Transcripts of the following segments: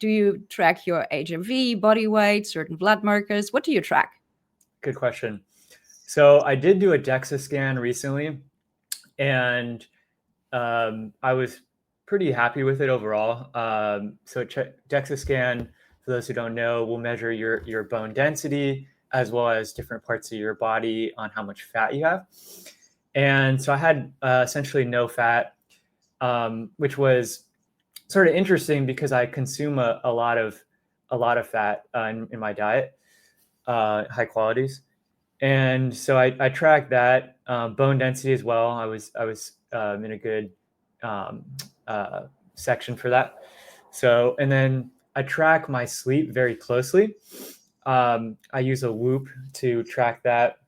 Do you track your HMV, body weight, certain blood markers? What do you track? Good question. So I did do a DEXA scan recently, and I was pretty happy with it overall. So DEXA scan, for those who don't know, will measure your bone density as well as different parts of your body on how much fat you have. And so I had essentially no fat, which was sort of interesting because I consume a lot of fat in my diet, high qualities. And so I tracked that bone density as well. I was in a good um, section for that. So, and then I track my sleep very closely. I use a Whoop to track that.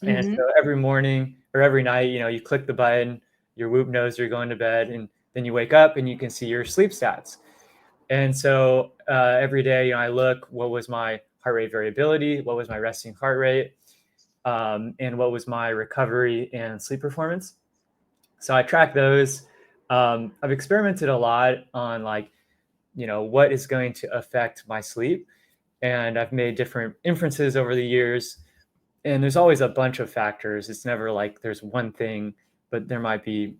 And so every morning or every night, you click the button, your Whoop knows you're going to bed, and then you wake up and you can see your sleep stats. And so every day, I look, what was my heart rate variability? What was my resting heart rate? And what was my recovery and sleep performance? So I track those. I've experimented a lot on what is going to affect my sleep. And I've made different inferences over the years. And there's always a bunch of factors. It's never like there's one thing, but there might be,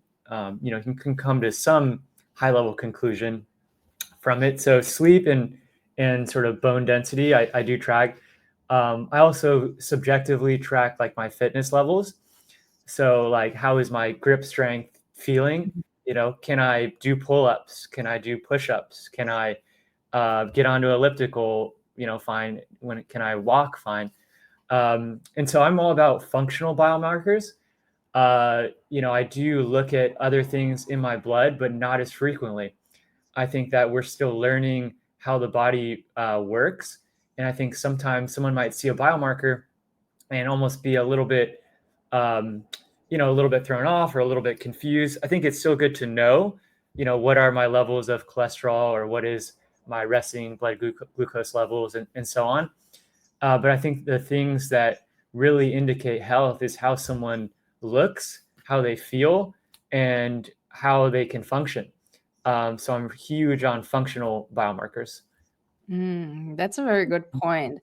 you can come to some high level conclusion from it. So sleep and sort of bone density, I do track. I also subjectively track like my fitness levels. So like, how is my grip strength feeling? Can I do pull-ups? Can I do push-ups? Can I get onto elliptical? Fine. Can I walk? Fine. And so I'm all about functional biomarkers. I do look at other things in my blood, but not as frequently. I think that we're still learning how the body works. And I think sometimes someone might see a biomarker and almost be a little bit, a little bit thrown off or a little bit confused. I think it's still good to know, what are my levels of cholesterol or what is my resting blood glucose levels and so on. But I think the things that really indicate health is how someone looks, how they feel, and how they can function. So I'm huge on functional biomarkers. That's a very good point.